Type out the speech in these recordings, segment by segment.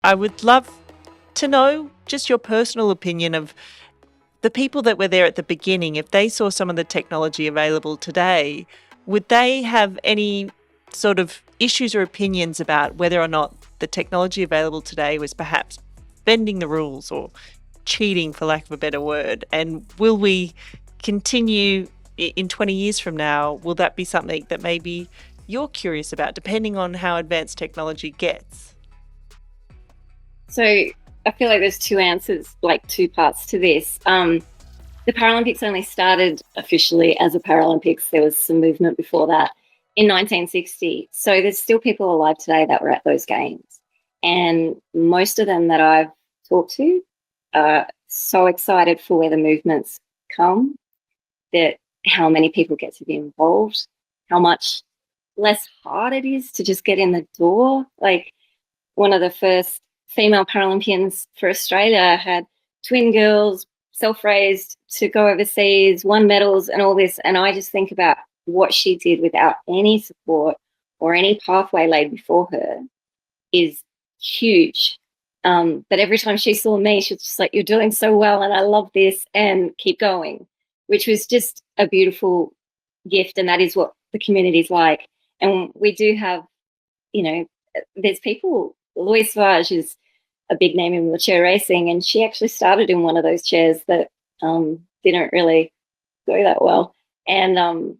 I would love to know just your personal opinion of the people that were there at the beginning. If they saw some of the technology available today, would they have any sort of issues or opinions about whether or not the technology available today was perhaps bending the rules or cheating, for lack of a better word? And will we continue in 20 years from now? Will that be something that maybe you're curious about, depending on how advanced technology gets? So I feel like there's two answers, like two parts to this. The Paralympics only started officially as a Paralympics. There was some movement before that in 1960. So there's still people alive today that were at those games. And most of them that I've talked to are so excited for where the movements come, that how many people get to be involved, how much less hard it is to just get in the door. Like, one of the first female Paralympians for Australia had twin girls, self-raised to go overseas, won medals and all this. And I just think about what she did without any support or any pathway laid before her is huge. But every time she saw me, she was just like, "You're doing so well and I love this and keep going," which was just a beautiful gift. And that is what the community's like. And we do have, there's people. Louise Savage is a big name in wheelchair racing, and she actually started in one of those chairs that didn't really go that well, and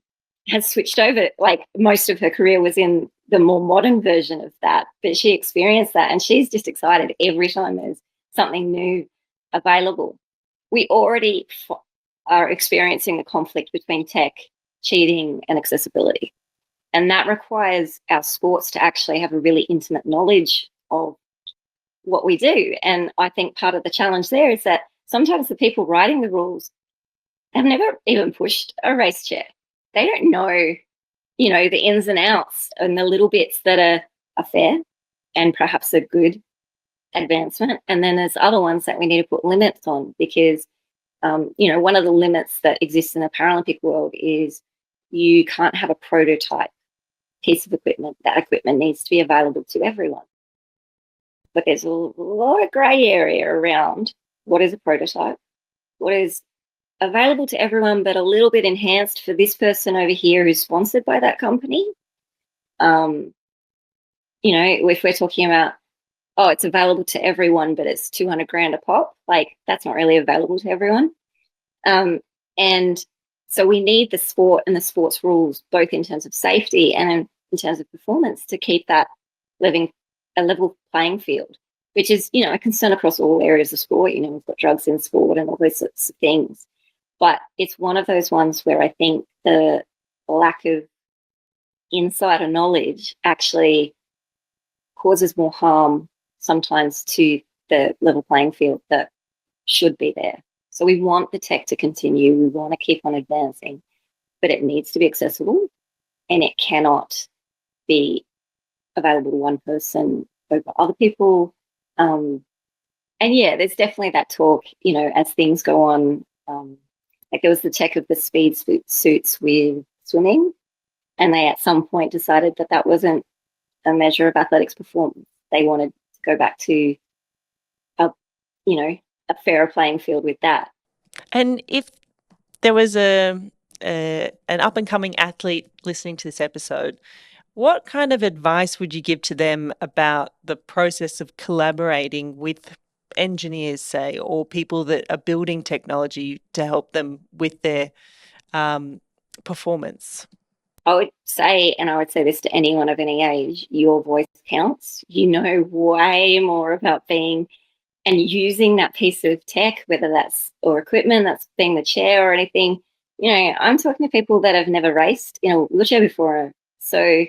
has switched over. Like, most of her career was in the more modern version of that, but she experienced that, and she's just excited every time there's something new available. We already are experiencing the conflict between tech, cheating, and accessibility. And that requires our sports to actually have a really intimate knowledge of what we do. And I think part of the challenge there is that sometimes the people writing the rules have never even pushed a race chair. They don't know, the ins and outs and the little bits that are fair and perhaps a good advancement. And then there's other ones that we need to put limits on because, one of the limits that exists in the Paralympic world is you can't have a prototype piece of equipment. That equipment needs to be available to everyone. But there's a lot of grey area around what is a prototype, what is available to everyone, but a little bit enhanced for this person over here who's sponsored by that company. If we're talking about, oh, it's available to everyone, but it's 200 grand a pop, like, that's not really available to everyone. And so we need the sport and the sports rules, both in terms of safety and in terms of performance, to keep that a level playing field, which is, a concern across all areas of sport. We've got drugs in sport and all those sorts of things. But it's one of those ones where I think the lack of insider knowledge actually causes more harm sometimes to the level playing field that should be there. So we want the tech to continue. We want to keep on advancing, but it needs to be accessible, and it cannot be available to one person over other people. And yeah, there's definitely that talk, as things go on. Like, there was the tech of the speed suits with swimming, and they at some point decided that that wasn't a measure of athletics performance. They wanted to go back to a fairer playing field with that. And if there was an up and coming athlete listening to this episode, what kind of advice would you give to them about the process of collaborating with engineers, say, or people that are building technology to help them with their performance? I would say, and I would say this to anyone of any age, your voice counts. You know way more about being and using that piece of tech, whether that's or equipment, that's being the chair or anything. I'm talking to people that have never raced in a wheelchair before. So,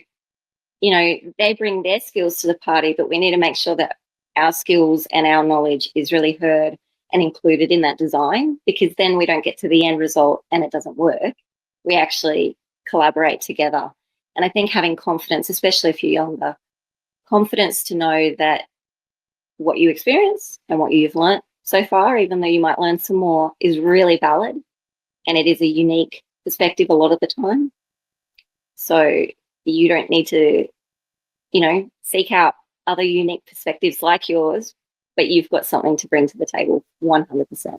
they bring their skills to the party, but we need to make sure that our skills and our knowledge is really heard and included in that design, because then we don't get to the end result and it doesn't work. We actually collaborate together. And I think having confidence, especially if you're younger, confidence to know that what you experience and what you've learnt so far, even though you might learn some more, is really valid, and it is a unique perspective a lot of the time. So you don't need to, seek out other unique perspectives like yours, but you've got something to bring to the table 100%.